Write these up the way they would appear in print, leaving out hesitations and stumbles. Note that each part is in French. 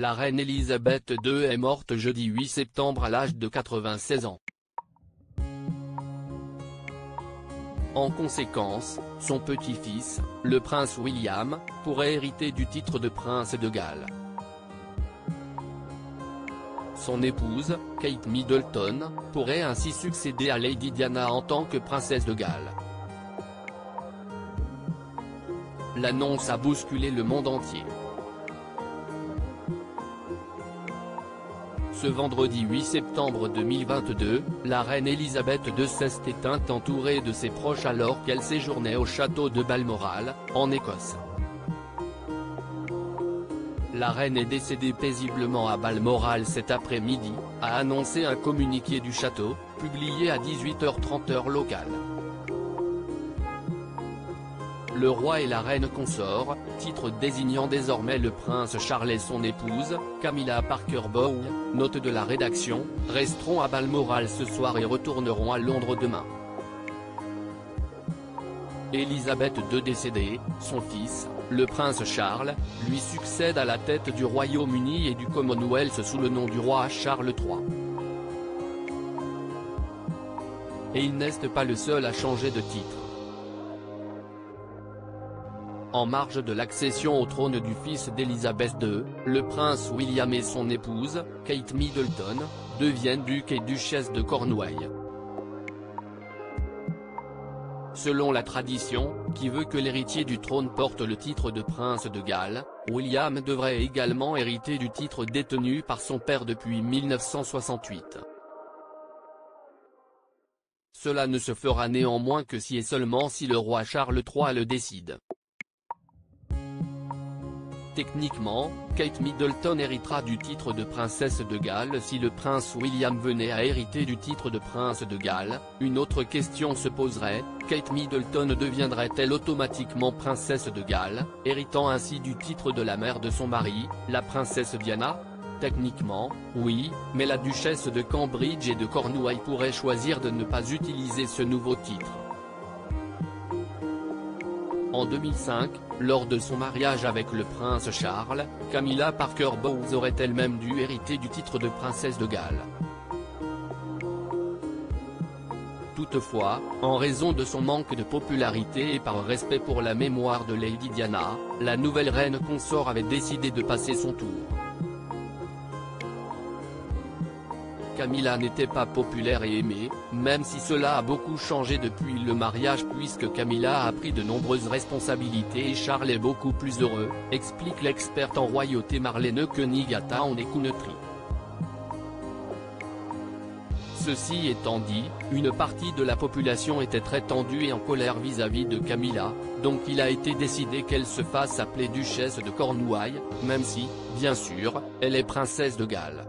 La reine Elisabeth II est morte jeudi 8 septembre à l'âge de 96 ans. En conséquence, son petit-fils, le prince William, pourrait hériter du titre de prince de Galles. Son épouse, Kate Middleton, pourrait ainsi succéder à Lady Diana en tant que princesse de Galles. L'annonce a bousculé le monde entier. Ce vendredi 8 septembre 2022, la reine Elisabeth II s'est éteinte entourée de ses proches alors qu'elle séjournait au château de Balmoral, en Écosse. La reine est décédée paisiblement à Balmoral cet après-midi, a annoncé un communiqué du château, publié à 18h30 heure locale. Le roi et la reine consort, titre désignant désormais le prince Charles et son épouse, Camilla Parker Bowles, note de la rédaction, resteront à Balmoral ce soir et retourneront à Londres demain. Elisabeth II décédée, son fils, le prince Charles, lui succède à la tête du Royaume-Uni et du Commonwealth sous le nom du roi Charles III. Et il n'est pas le seul à changer de titre. En marge de l'accession au trône du fils d'Elisabeth II, le prince William et son épouse, Kate Middleton, deviennent ducs et duchesses de Cornouailles. Selon la tradition, qui veut que l'héritier du trône porte le titre de prince de Galles, William devrait également hériter du titre détenu par son père depuis 1968. Cela ne se fera néanmoins que si et seulement si le roi Charles III le décide. Techniquement, Kate Middleton héritera du titre de princesse de Galles si le prince William venait à hériter du titre de prince de Galles. Une autre question se poserait, Kate Middleton deviendrait-elle automatiquement princesse de Galles, héritant ainsi du titre de la mère de son mari, la princesse Diana? Techniquement, oui, mais la duchesse de Cambridge et de Cornouailles pourrait choisir de ne pas utiliser ce nouveau titre. En 2005, lors de son mariage avec le prince Charles, Camilla Parker Bowles aurait elle-même dû hériter du titre de princesse de Galles. Toutefois, en raison de son manque de popularité et par respect pour la mémoire de Lady Diana, la nouvelle reine consort avait décidé de passer son tour. Camilla n'était pas populaire et aimée, même si cela a beaucoup changé depuis le mariage puisque Camilla a pris de nombreuses responsabilités et Charles est beaucoup plus heureux, explique l'experte en royauté Marlene Koenig à Town & Country. Ceci étant dit, une partie de la population était très tendue et en colère vis-à-vis de Camilla, donc il a été décidé qu'elle se fasse appeler duchesse de Cornouailles, même si, bien sûr, elle est princesse de Galles.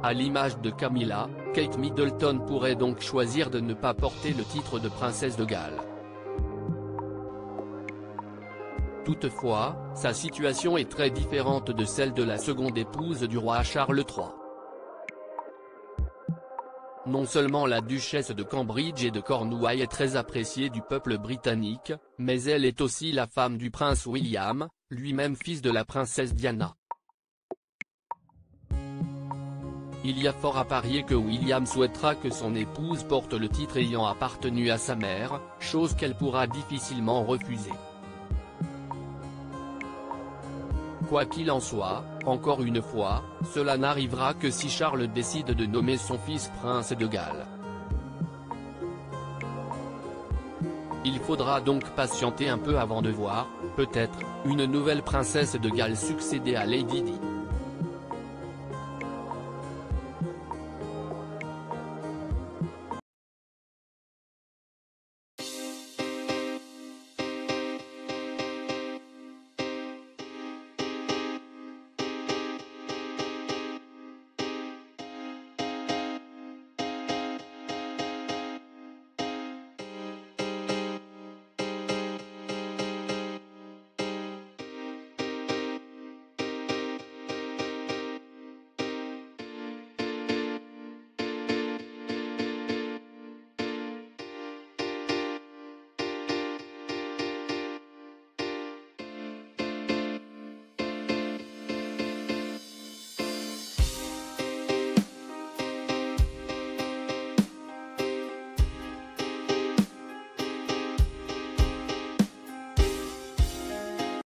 À l'image de Camilla, Kate Middleton pourrait donc choisir de ne pas porter le titre de princesse de Galles. Toutefois, sa situation est très différente de celle de la seconde épouse du roi Charles III. Non seulement la duchesse de Cambridge et de Cornouailles est très appréciée du peuple britannique, mais elle est aussi la femme du prince William, lui-même fils de la princesse Diana. Il y a fort à parier que William souhaitera que son épouse porte le titre ayant appartenu à sa mère, chose qu'elle pourra difficilement refuser. Quoi qu'il en soit, encore une fois, cela n'arrivera que si Charles décide de nommer son fils prince de Galles. Il faudra donc patienter un peu avant de voir, peut-être, une nouvelle princesse de Galles succéder à Lady Di.